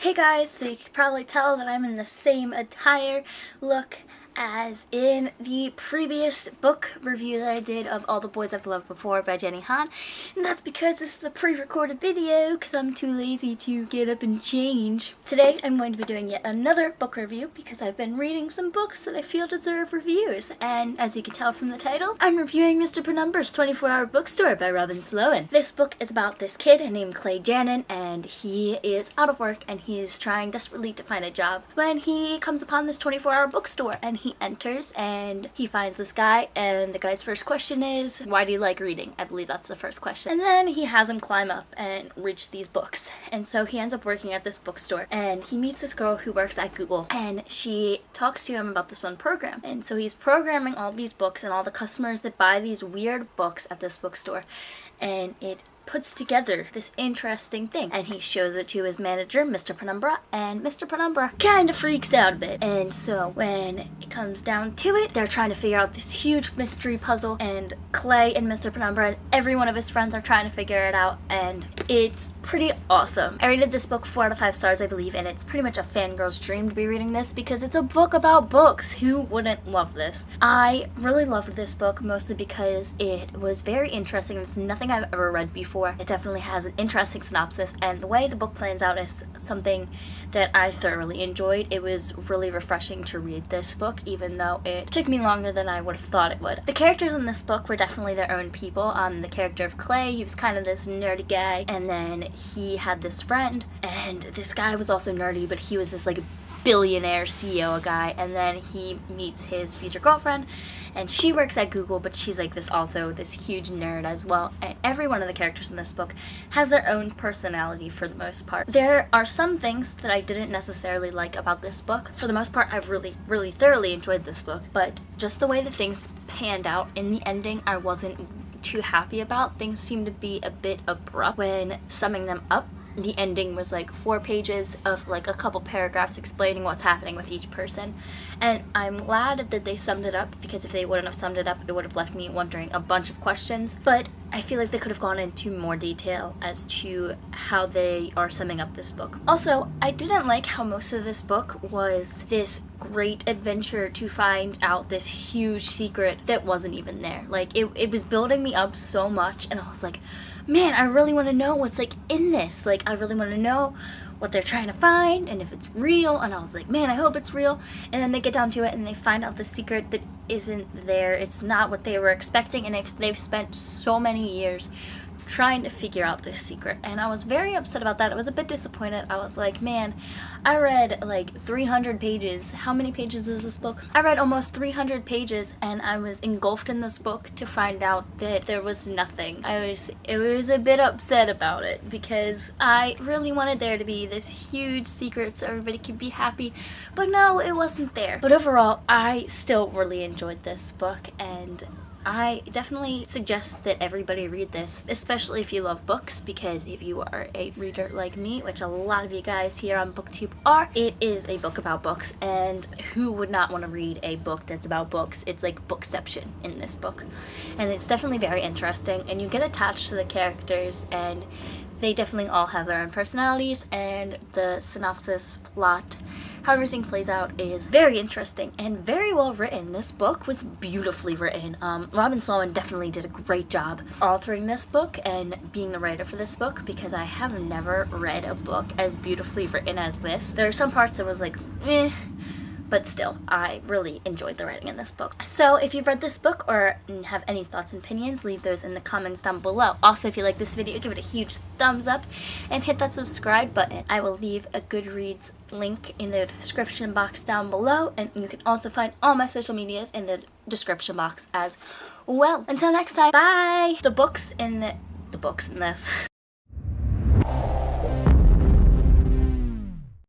Hey guys, so you can probably tell that I'm in the same attire look as in the previous book review that I did of All the Boys I've Loved Before by Jenny Han. And that's because this is a pre-recorded video because I'm too lazy to get up and change. Today I'm going to be doing yet another book review because I've been reading some books that I feel deserve reviews. And as you can tell from the title, I'm reviewing Mr. Penumbra's 24-Hour Bookstore by Robin Sloan. This book is about this kid named Clay Janin, and he is out of work and he's trying desperately to find a job when he comes upon this 24-hour bookstore, and he enters and he finds this guy, and the guy's first question is, why do you like reading? I believe that's the first question. And then he has him climb up and reach these books, and so he ends up working at this bookstore, and he meets this girl who works at Google, and she talks to him about this one program. And so he's programming all these books and all the customers that buy these weird books at this bookstore, and it puts together this interesting thing, and he shows it to his manager, Mr. Penumbra, and Mr. Penumbra kind of freaks out a bit. And so when it comes down to it, they're trying to figure out this huge mystery puzzle, and Clay and Mr. Penumbra and every one of his friends are trying to figure it out, and it's pretty awesome. I rated this book 4 out of 5 stars, I believe, and it's pretty much a fangirl's dream to be reading this because it's a book about books. Who wouldn't love this? I really loved this book mostly because it was very interesting. It's nothing I've ever read before. It definitely has an interesting synopsis, and the way the book plans out is something that I thoroughly enjoyed. It was really refreshing to read this book, even though it took me longer than I would have thought it would. The characters in this book were definitely their own people. The character of Clay, he was kind of this nerdy guy, and then he had this friend, and this guy was also nerdy, but he was this like billionaire CEO guy, and then he meets his future girlfriend, and she works at Google, but she's like this huge nerd as well. And every one of the characters in this book has their own personality for the most part. There are some things that I didn't necessarily like about this book. For the most part, I've really thoroughly enjoyed this book, but just the way that things panned out in the ending, I wasn't too happy about. Things seemed to be a bit abrupt when summing them up. The ending was like 4 pages of like a couple paragraphs explaining what's happening with each person, and I'm glad that they summed it up, because if they wouldn't have summed it up, it would have left me wondering a bunch of questions. But I feel like they could have gone into more detail as to how they are summing up this book. Also, I didn't like how most of this book was this great adventure to find out this huge secret that wasn't even there. Like it was building me up so much, and I was like, man, I really want to know what's like in this. Like, I really want to know what they're trying to find and if it's real. And I was like, man, I hope it's real. And then they get down to it and they find out the secret that isn't there. It's not what they were expecting, and they've spent so many years trying to figure out this secret, and I was very upset about that. I was a bit disappointed. I was like, man, I read like 300 pages. How many pages is this book? I read almost 300 pages, and I was engulfed in this book to find out that there was nothing. It was a bit upset about it because I really wanted there to be this huge secret so everybody could be happy, but no, it wasn't there. But overall, I still really enjoyed this book, and I definitely suggest that everybody read this, especially if you love books, because if you are a reader like me, which a lot of you guys here on BookTube are, it is a book about books, and who would not want to read a book that's about books? It's like bookception in this book, and it's definitely very interesting, and you get attached to the characters, and they definitely all have their own personalities, and the synopsis, plot, how everything plays out is very interesting and very well written. This book was beautifully written. Robin Sloan definitely did a great job authoring this book and being the writer for this book, because I have never read a book as beautifully written as this. There are some parts that was like, eh, but still, I really enjoyed the writing in this book. So if you've read this book or have any thoughts and opinions, leave those in the comments down below. Also, if you like this video, give it a huge thumbs up and hit that subscribe button. I will leave a Goodreads link in the description box down below, and you can also find all my social medias in the description box as well. Until next time, bye! The books in this